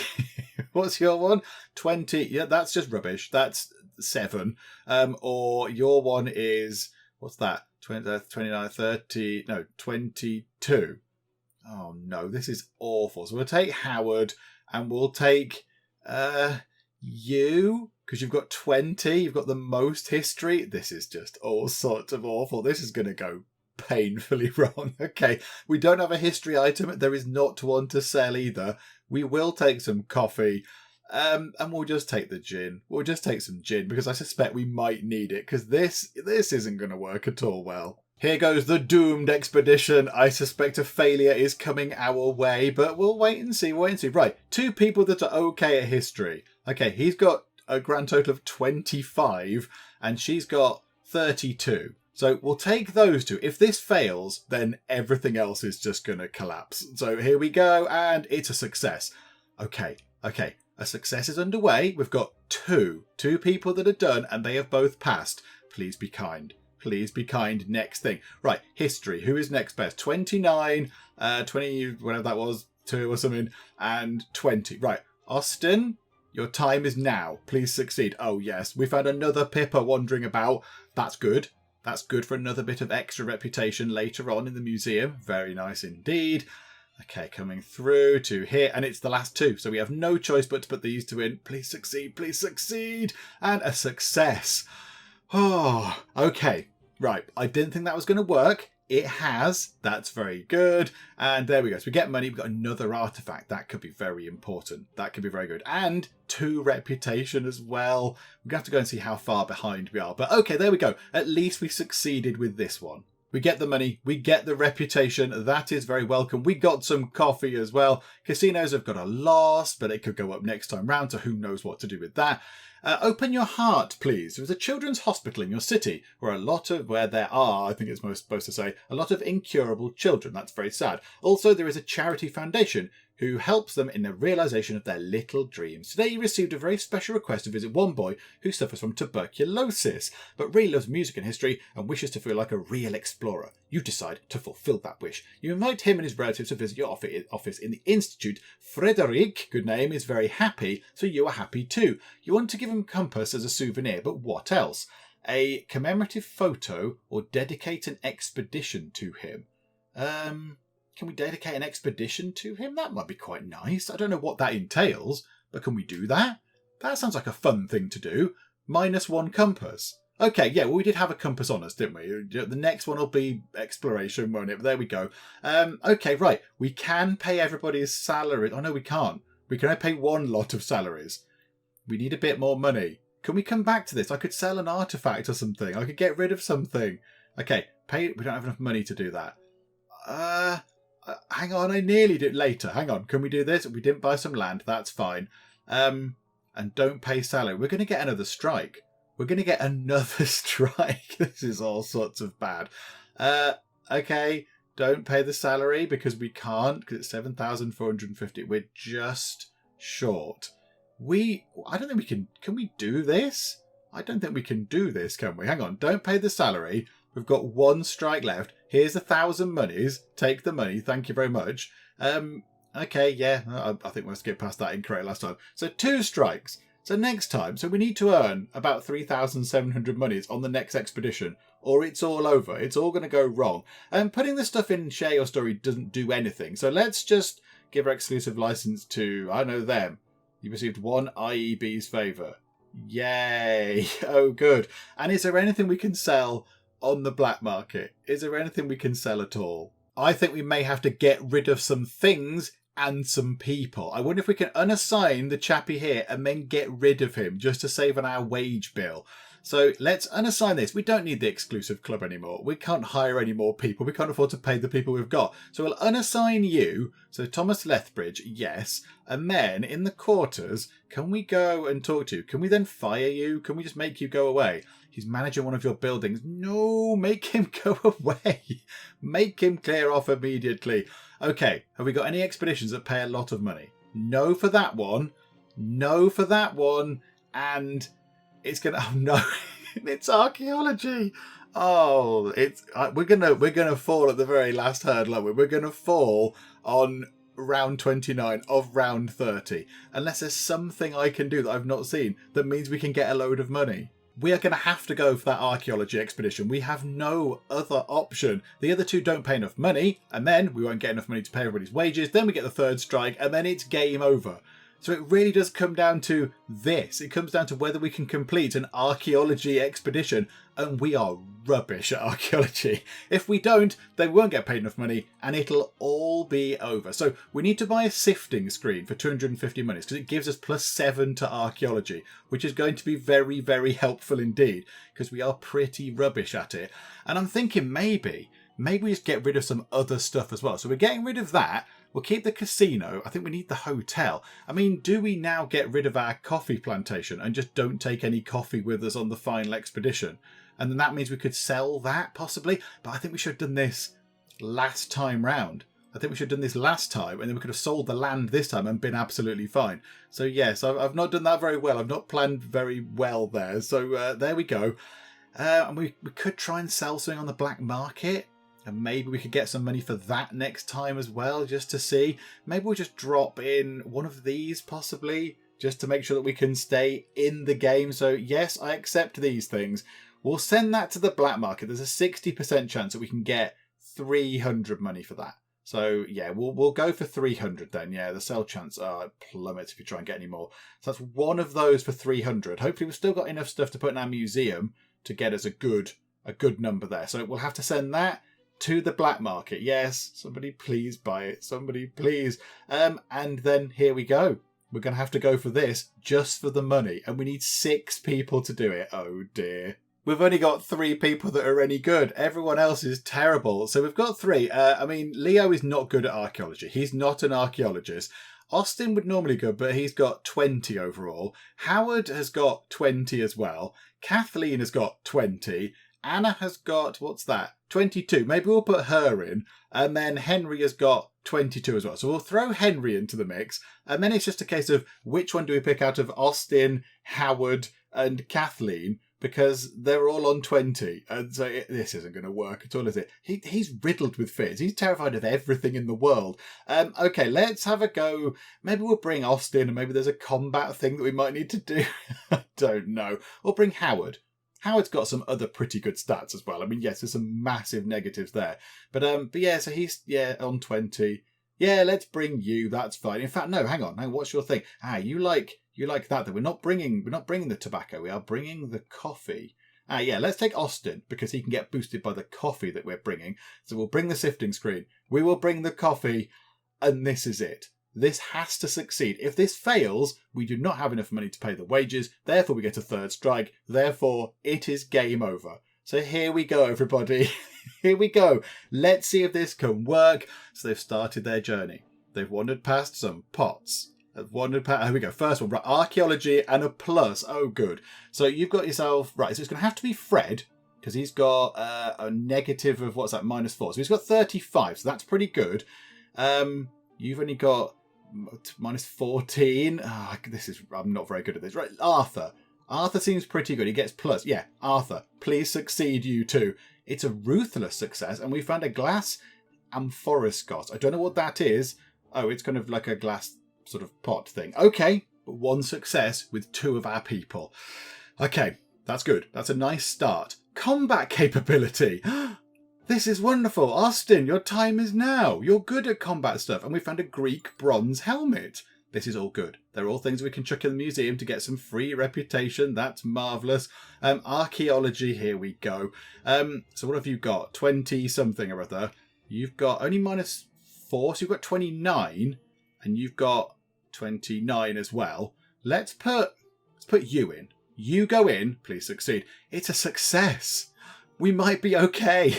What's your one? 20. Yeah, that's just rubbish. That's 7. Or your one is, what's that? 29, 30, no, 22. Oh no, this is awful. So we'll take Howard. And we'll take you, because you've got 20. You've got the most history. This is just all sorts of awful. This is going to go painfully wrong. Okay, we don't have a history item. There is not one to sell either. We will take some coffee. And we'll just take the gin. We'll just take some gin because I suspect we might need it because this isn't going to work at all well. Here goes the doomed expedition. I suspect a failure is coming our way, but we'll wait and see. Right, 2 people that are okay at history. Okay, he's got a grand total of 25 and she's got 32. So we'll take those 2. If this fails, then everything else is just going to collapse. So here we go, and it's a success. Okay. A success is underway. We've got 2 people that are done, and they have both passed. Please be kind. Please be kind. Next thing. Right, history. Who is next best? 29, 20, whatever that was, 2 or something, and 20. Right, Austin, your time is now. Please succeed. Oh, yes. We found another Pippa wandering about. That's good. That's good for another bit of extra reputation later on in the museum. Very nice indeed. Okay, coming through to here, and it's the last 2, so we have no choice but to put these 2 in. Please succeed, and a success. Oh, okay, right. I didn't think that was going to work. It has. That's very good. And there we go. So we get money. We've got another artifact. That could be very important. That could be very good. And 2 reputation as well. We're going to have to go and see how far behind we are. But okay, there we go. At least we succeeded with this one. We get the money. We get the reputation. That is very welcome. We got some coffee as well. Casinos have got a loss, but it could go up next time round. So who knows what to do with that. Open your heart, please. There's a children's hospital in your city where there are, I think it's most supposed to say, a lot of incurable children. That's very sad. Also, there is a charity foundation who helps them in the realisation of their little dreams. Today you received a very special request to visit one boy who suffers from tuberculosis, but really loves music and history and wishes to feel like a real explorer. You decide to fulfil that wish. You invite him and his relatives to visit your office in the Institute. Frederic, good name, is very happy, so you are happy too. You want to give him a compass as a souvenir, but what else? A commemorative photo or dedicate an expedition to him? Can we dedicate an expedition to him? That might be quite nice. I don't know what that entails, but can we do that? That sounds like a fun thing to do. -1 compass. Okay, yeah, well, we did have a compass on us, didn't we? The next one will be exploration, won't it? But there we go. Okay, right. We can pay everybody's salaries. Oh, no, we can't. We can only pay 1 lot of salaries. We need a bit more money. Can we come back to this? I could sell an artifact or something. I could get rid of something. Okay, pay. We don't have enough money to do that. Hang on, I nearly did later. Hang on, can we do this? We didn't buy some land, that's fine. And don't pay salary. We're going to get another strike. We're going to get another strike. This is all sorts of bad. Okay, don't pay the salary because we can't, because it's 7,450. We're just short. I don't think we can we do this? I don't think we can do this, can we? Hang on, don't pay the salary. We've got 1 strike left. Here's 1,000 monies. Take the money. Thank you very much. Okay, yeah. I think we'll skip past that incorrect last time. So 2 strikes. So next time, so we need to earn about 3,700 monies on the next expedition, or it's all over. It's all going to go wrong. And putting this stuff in Share Your Story doesn't do anything. So let's just give our exclusive license to, I know them. You received 1 IEB's favour. Yay. Oh, good. And is there anything we can sell on the black market? Is there anything we can sell at all? I think we may have to get rid of some things and some people. I wonder if we can unassign the chappie here and then get rid of him just to save on our wage bill. So let's unassign this. We don't need the exclusive club anymore. We can't hire any more people. We can't afford to pay the people we've got. So we'll unassign you. So Thomas Lethbridge, yes. And then in the quarters, can we go and talk to you? Can we then fire you? Can we just make you go away? He's managing one of your buildings. No, make him go away. Make him clear off immediately. Okay, have we got any expeditions that pay a lot of money? No for that one. No for that one. And it's gonna. Oh no, it's archaeology. Oh, we're gonna fall at the very last hurdle, aren't we? We're gonna fall on round 29 of round 30, unless there's something I can do that I've not seen that means we can get a load of money. We are going to have to go for that archaeology expedition. We have no other option. The other 2 don't pay enough money, and then we won't get enough money to pay everybody's wages. Then we get the 3rd strike, and then it's game over. So it really does come down to this. It comes down to whether we can complete an archaeology expedition, and we are rubbish at archaeology. If we don't, they won't get paid enough money, and it'll all be over. So we need to buy a sifting screen for 250 monies, because it gives us +7 to archaeology, which is going to be very, very helpful indeed, because we are pretty rubbish at it. And I'm thinking maybe we just get rid of some other stuff as well. So we're getting rid of that. We'll keep the casino. I think we need the hotel. I mean, do we now get rid of our coffee plantation and just don't take any coffee with us on the final expedition? And then that means we could sell that possibly. But I think we should have done this last time round. I think we should have done this last time, and then we could have sold the land this time and been absolutely fine. So yes, I've not done that very well. I've not planned very well there. So there we go. And we could try and sell something on the black market. And maybe we could get some money for that next time as well, just to see. Maybe we'll just drop in one of these, possibly, just to make sure that we can stay in the game. So, yes, I accept these things. We'll send that to the black market. There's a 60% chance that we can get 300 money for that. So, yeah, we'll go for 300 then. Yeah, the sell chance plummets if you try and get any more. So that's one of those for 300. Hopefully we've still got enough stuff to put in our museum to get us a good number there. So we'll have to send that to the black market. Yes, somebody please buy it. Somebody please. And then here we go. We're going to have to go for this just for the money. And we need 6 people to do it. Oh dear. We've only got 3 people that are any good. Everyone else is terrible. So we've got 3. Leo is not good at archaeology. He's not an archaeologist. Austin would normally go, but he's got 20 overall. Howard has got 20 as well. Kathleen has got 20. Anna has got, 22. Maybe we'll put her in. And then Henry has got 22 as well. So we'll throw Henry into the mix. And then it's just a case of which one do we pick out of Austin, Howard, and Kathleen? Because they're all on 20. And so this isn't going to work at all, is it? He's riddled with fears. He's terrified of everything in the world. Okay, let's have a go. Maybe we'll bring Austin, and maybe there's a combat thing that we might need to do. I don't know. We'll bring Howard. Howard's got some other pretty good stats as well. I mean, yes, there's some massive negatives there. But yeah, so he's, on 20. Yeah, let's bring you. That's fine. In fact, no, hang on. What's your thing? You like that. We're not bringing the tobacco. We are bringing the coffee. Yeah, let's take Austin because he can get boosted by the coffee that we're bringing. So we'll bring the sifting screen. We will bring the coffee. And this is it. This has to succeed. If this fails, we do not have enough money to pay the wages. Therefore, we get a 3rd strike. Therefore, it is game over. So here we go, everybody. Here we go. Let's see if this can work. So they've started their journey. They've wandered past some pots. Here we go. First one, right. Archaeology and a plus. Oh, good. So you've got yourself, right. So it's going to have to be Fred because he's got a negative of, -4. So he's got 35. So that's pretty good. You've only got -14. I'm not very good at this. Right, Arthur. Arthur seems pretty good. He gets plus. Yeah, Arthur, please succeed, you too. It's a ruthless success, and we found a glass amphoroscos. I don't know what that is. Oh, it's kind of like a glass sort of pot thing. Okay, but 1 success with 2 of our people. Okay, that's good. That's a nice start. Combat capability. This is wonderful. Austin, your time is now. You're good at combat stuff. And we found a Greek bronze helmet. This is all good. They're all things we can chuck in the museum to get some free reputation. That's marvellous. Archaeology, here we go. So what have you got? 20 something or other. You've got only -4, so you've got 29. And you've got 29 as well. Let's put you in. You go in. Please succeed. It's a success. We might be okay.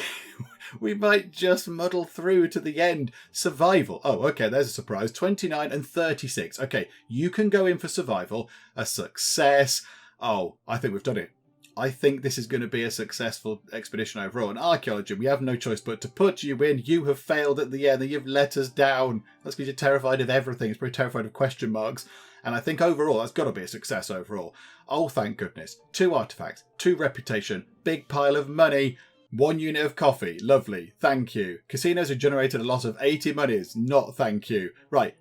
We might just muddle through to the end. Survival. Oh, okay, there's a surprise. 29 and 36. Okay, you can go in for survival. A success. Oh, I think we've done it. I think this is going to be a successful expedition overall. In archaeology, we have no choice but to put you in. You have failed at the end. You've let us down. That's because you're terrified of everything. It's pretty terrified of question marks. And I think overall, that's got to be a success overall. Oh, thank goodness. 2 artifacts, 2 reputation, big pile of money, 1 unit of coffee. Lovely. Thank you. Casinos have generated a loss of 80 monies. Not thank you. Right.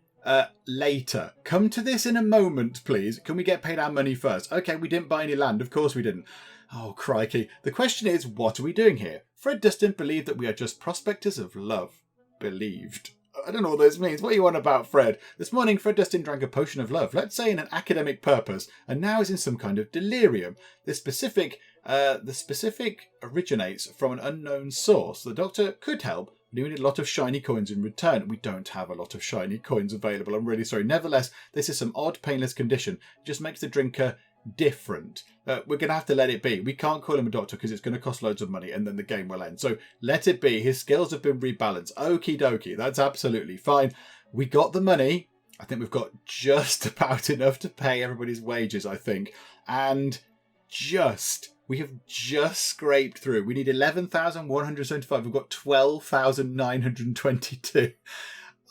Later. Come to this in a moment, please. Can we get paid our money first? Okay, we didn't buy any land. Of course we didn't. Oh, crikey. The question is, what are we doing here? Fred Dustin believed that we are just prospectors of love. Believed. I don't know what this means. What are you on about, Fred? This morning, Fred Dustin drank a potion of love, let's say in an academic purpose, and now is in some kind of delirium. The specific originates from an unknown source. The doctor could help, but we need a lot of shiny coins in return. We don't have a lot of shiny coins available. I'm really sorry. Nevertheless, this is some odd, painless condition. It just makes the drinker different. We're going to have to let it be. We can't call him a doctor because it's going to cost loads of money and then the game will end. So let it be. His skills have been rebalanced. Okie dokie. That's absolutely fine. We got the money. I think we've got just about enough to pay everybody's wages, I think. And we have just scraped through. We need 11,175. We've got 12,922.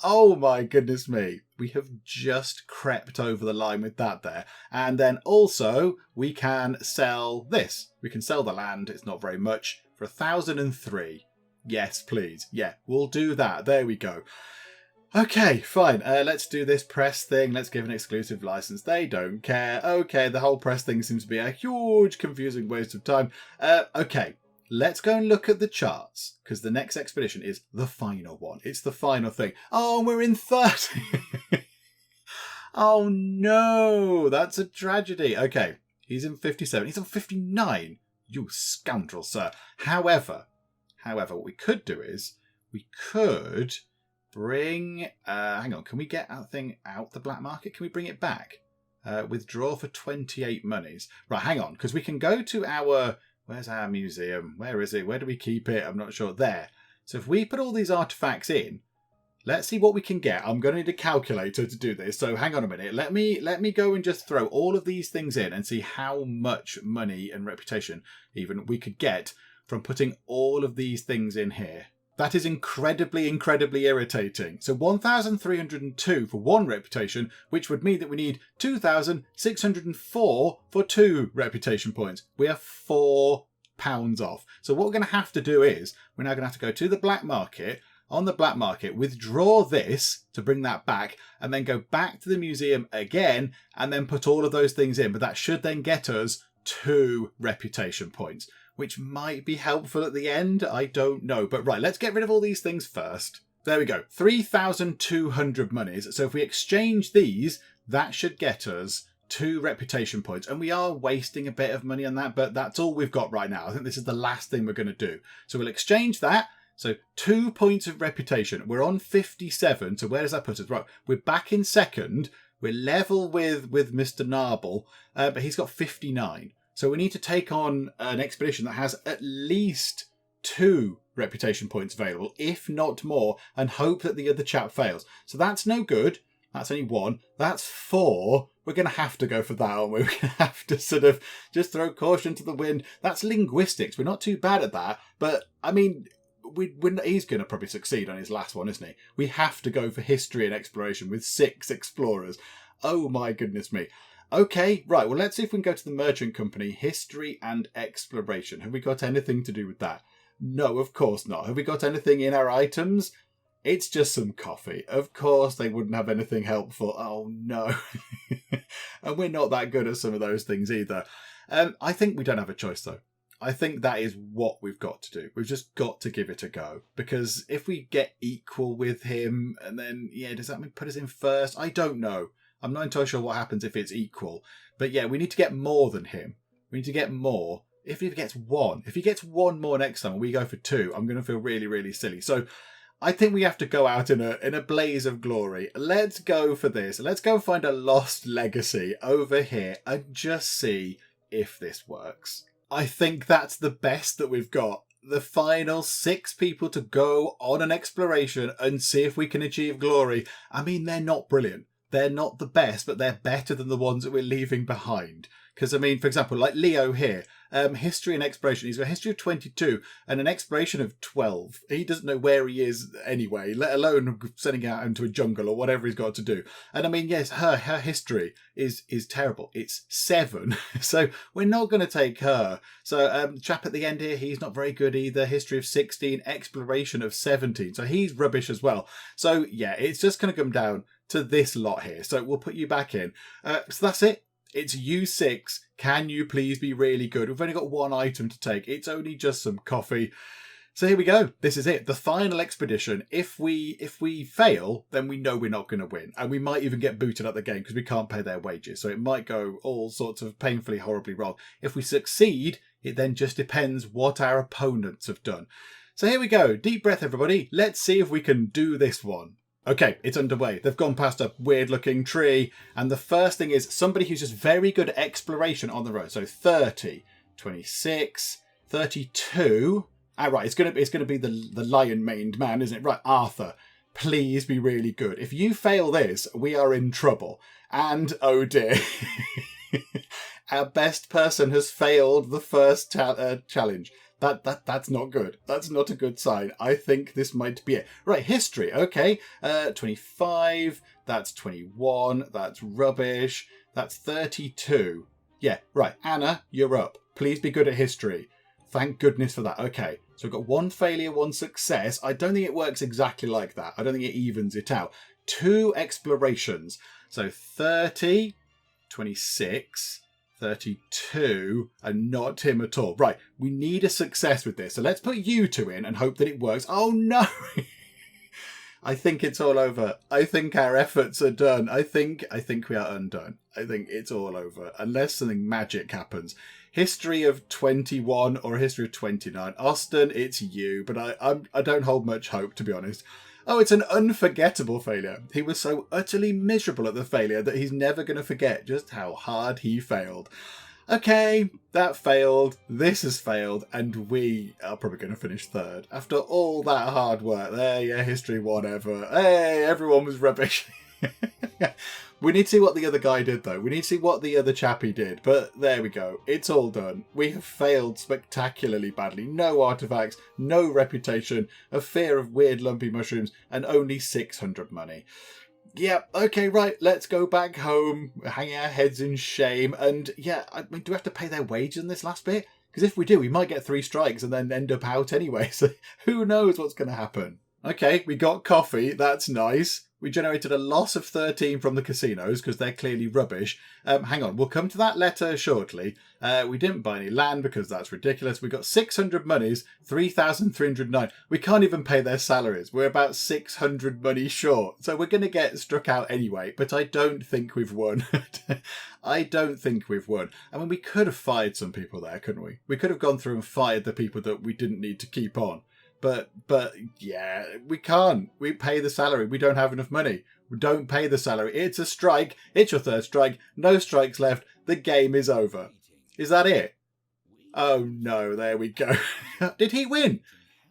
Oh my goodness me. We have just crept over the line with that there. And then also we can sell this. We can sell the land. It's not very much for 1,003. Yes, please. Yeah, we'll do that. There we go. Okay, fine. Let's do this press thing. Let's give an exclusive license. They don't care. Okay, the whole press thing seems to be a huge, confusing waste of time. Okay, let's go and look at the charts, because the next expedition is the final one. It's the final thing. Oh, we're in 30. Oh, no. That's a tragedy. Okay, he's in 57. He's on 59. You scoundrel, sir. However, However, what we could do is we could bring... hang on, can we get that thing out the black market? Can we bring it back? Withdraw for 28 monies. Right, hang on, because we can go to our... Where's our museum? Where is it? Where do we keep it? I'm not sure. There. So if we put all these artifacts in, let's see what we can get. I'm going to need a calculator to do this. So hang on a minute. Let me go and just throw all of these things in and see how much money and reputation even we could get from putting all of these things in here. That is incredibly, incredibly irritating. So 1,302 for 1 reputation, which would mean that we need 2,604 for 2 reputation points. We are £4 off. So what we're going to have to do is, we're now going to have to go to the black market. On the black market, withdraw this to bring that back, and then go back to the museum again, and then put all of those things in. But that should then get us 2 reputation points, which might be helpful at the end. I don't know. But right, let's get rid of all these things first. There we go. 3,200 monies. So if we exchange these, that should get us 2 reputation points. And we are wasting a bit of money on that, but that's all we've got right now. I think this is the last thing we're going to do. So we'll exchange that. So 2 points of reputation. We're on 57. So where does that put us? Right, we're back in second. We're level with Mr. Narble, but he's got 59. So we need to take on an expedition that has at least 2 reputation points available, if not more, and hope that the other chap fails. So that's no good. That's only 1. That's 4. We're going to have to go for that, aren't we? We're going to have to sort of just throw caution to the wind. That's linguistics. We're not too bad at that. But, I mean, he's going to probably succeed on his last one, isn't he? We have to go for history and exploration with 6 explorers. Oh, my goodness me. Okay, right, well, let's see if we can go to the merchant company, history and exploration. Have we got anything to do with that? No, of course not. Have we got anything in our items? It's just some coffee. Of course they wouldn't have anything helpful. Oh, no. And we're not that good at some of those things either. I think we don't have a choice, though. I think that is what we've got to do. We've just got to give it a go. Because if we get equal with him, and then, yeah, does that mean put us in first? I don't know. I'm not entirely sure what happens if it's equal. But yeah, we need to get more than him. We need to get more. If he gets 1. If he gets 1 more next time and we go for 2, I'm going to feel really, really silly. So I think we have to go out in a blaze of glory. Let's go for this. Let's go find a lost legacy over here and just see if this works. I think that's the best that we've got. The final 6 people to go on an exploration and see if we can achieve glory. I mean, they're not brilliant. They're not the best, but they're better than the ones that we're leaving behind. Because, I mean, for example, like Leo here, history and exploration. He's got a history of 22 and an exploration of 12. He doesn't know where he is anyway, let alone sending out into a jungle or whatever he's got to do. And I mean, yes, her history is terrible. It's 7. So we're not going to take her. So chap at the end here, he's not very good either. History of 16, exploration of 17. So he's rubbish as well. So yeah, it's just going to come down to this lot here. So we'll put you back in. So that's it. It's U6. Can you please be really good? We've only got 1 item to take. It's only just some coffee. So here we go. This is it. The final expedition. If we fail, then we know we're not going to win. And we might even get booted out the game because we can't pay their wages. So it might go all sorts of painfully, horribly wrong. If we succeed, it then just depends what our opponents have done. So here we go. Deep breath, everybody. Let's see if we can do this one. Okay, it's underway. They've gone past a weird-looking tree, and the first thing is somebody who's just very good at exploration on the road. So 30, 26, 32. Right, it's gonna be the lion-maned man, isn't it? Right, Arthur. Please be really good. If you fail this, we are in trouble. And oh dear, our best person has failed the first challenge. That's not good. That's not a good sign. I think this might be it. Right, history. Okay, 25. That's 21. That's rubbish. That's 32. Yeah, right. Anna, you're up. Please be good at history. Thank goodness for that. Okay, so we've got 1 failure, 1 success. I don't think it works exactly like that. I don't think it evens it out. 2 explorations. So 30, 26... 32 and not him at all. Right, we need a success with this. So let's put you 2 in and hope that it works. Oh no! I think it's all over. I think our efforts are done. I think we are undone. I think it's all over. Unless something magic happens. history of 21 or a history of 29. Austin, it's you, but I don't hold much hope, to be honest. Oh, it's an unforgettable failure. He was so utterly miserable at the failure that he's never going to forget just how hard he failed. Okay, that failed, this has failed, and we are probably going to finish third. After all that hard work, there, yeah, history, whatever. Hey, everyone was rubbish. We need to see what the other guy did, though. We need to see what the other chappie did. But there we go. It's all done. We have failed spectacularly badly. No artifacts, no reputation, a fear of weird lumpy mushrooms, and only 600 money. Yeah, okay, right, let's go back home, hang our heads in shame. And yeah, I mean, do we have to pay their wages in this last bit? Because if we do, we might get 3 strikes and then end up out anyway. So who knows what's going to happen. Okay, we got coffee. That's nice. We generated a loss of 13 from the casinos because they're clearly rubbish. Hang on, we'll come to that letter shortly. We didn't buy any land because that's ridiculous. We got 600 monies, 3,309. We can't even pay their salaries. We're about 600 money short. So we're going to get struck out anyway, but I don't think we've won. I don't think we've won. I mean, we could have fired some people there, couldn't we? We could have gone through and fired the people that we didn't need to keep on. But yeah, we can't. We pay the salary. We don't have enough money. We don't pay the salary. It's a strike. It's your 3rd strike. No strikes left. The game is over. Is that it? Oh no, there we go. Did he win?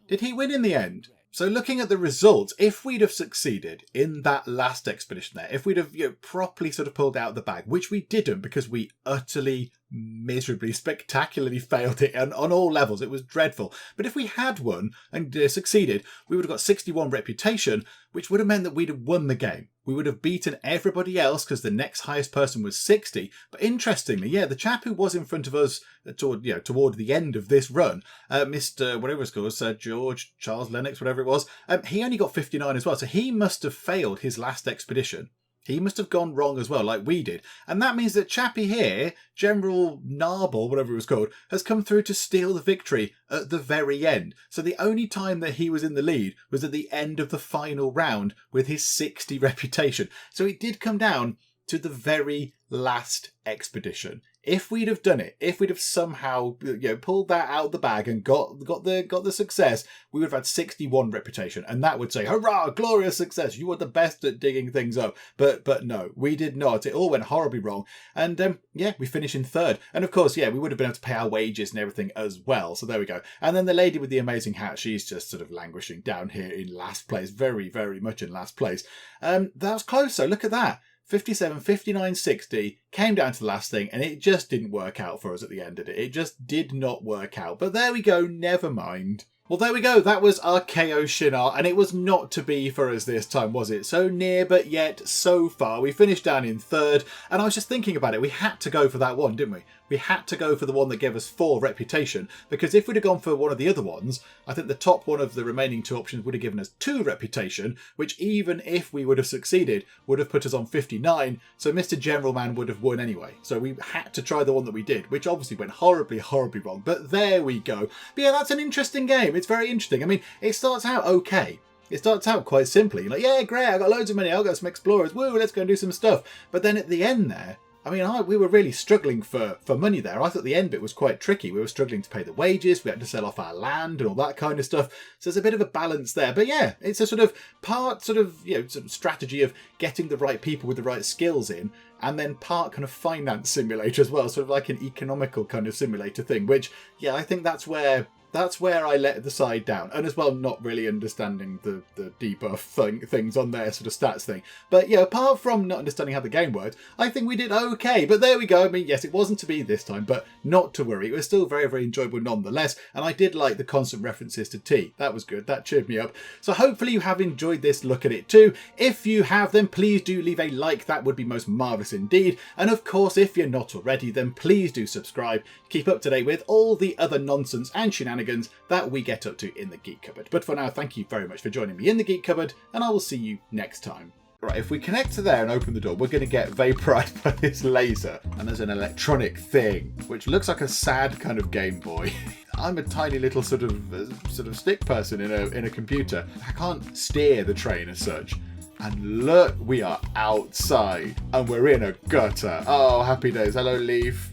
Did he win in the end? So looking at the results, if we'd have succeeded in that last expedition there, if we'd have properly sort of pulled out the bag, which we didn't because we utterly, miserably, spectacularly failed it on all levels. It was dreadful. But if we had won and succeeded, we would have got 61 reputation, which would have meant that we'd have won the game. We would have beaten everybody else because the next highest person was 60. But interestingly, yeah, the chap who was in front of us toward the end of this run, Mr. whatever it's called, Sir George Charles Lennox, whatever it was, he only got 59 as well. So he must have failed his last expedition. He must have gone wrong as well, like we did. And that means that chappie here, General Narble, whatever it was called, has come through to steal the victory at the very end. So the only time that he was in the lead was at the end of the final round with his 60 reputation. So it did come down to the very last expedition. If we'd have done it, if we'd have somehow pulled that out of the bag and got the success, we would have had 61 reputation, and that would say, hurrah, glorious success, you were the best at digging things up. But no, we did not. It all went horribly wrong, and we finished in 3rd. And of course, we would have been able to pay our wages and everything as well. So there we go. And then the lady with the amazing hat, she's just sort of languishing down here in last place, very, very much in last place. That was close. So look at that. 57, 59, 60, came down to the last thing, and it just didn't work out for us at the end of it. It just did not work out. But there we go, never mind. Well, there we go. That was Archeo Shinar, and it was not to be for us this time, was it? So near, but yet so far. We finished down in 3rd, and I was just thinking about it. We had to go for that one, didn't we? We had to go for the one that gave us 4 reputation, because if we'd have gone for one of the other ones, I think the top one of the remaining 2 options would have given us 2 reputation, which even if we would have succeeded, would have put us on 59, so Mr. General Man would have won anyway. So we had to try the one that we did, which obviously went horribly, horribly wrong, but there we go. But yeah, that's an interesting game. It's very interesting. I mean, it starts out okay. It starts out quite simply. Like, yeah, great, I got loads of money, I've got some explorers, woo, let's go and do some stuff. But then at the end there, I mean, we were really struggling for money there. I thought the end bit was quite tricky. We were struggling to pay the wages, we had to sell off our land and all that kind of stuff. So there's a bit of a balance there. But yeah, it's a sort of part sort of strategy of getting the right people with the right skills in, and then part kind of finance simulator as well, sort of like an economical kind of simulator thing, which, yeah, I think that's where I let the side down, and as well not really understanding the debuff things on their sort of stats thing. But yeah, apart from not understanding how the game worked, I think we did okay. But there we go. I mean, yes, it wasn't to be this time, but not to worry. It was still very, very enjoyable nonetheless, and I did like the constant references to tea. That was good. That cheered me up. So hopefully you have enjoyed this look at it too. If you have, then please do leave a like. That would be most marvellous indeed. And of course, if you're not already, then please do subscribe. Keep up to date with all the other nonsense and shenanigans that we get up to in the Geek Cupboard. But for now, thank you very much for joining me in the Geek Cupboard, and I will see you next time. Right, if we connect to there and open the door, we're going to get vaporized by this laser. And there's an electronic thing, which looks like a sad kind of Game Boy. I'm a tiny little sort of stick person in a computer. I can't steer the train as such. And look, we are outside, and we're in a gutter. Oh, happy days. Hello, Leaf.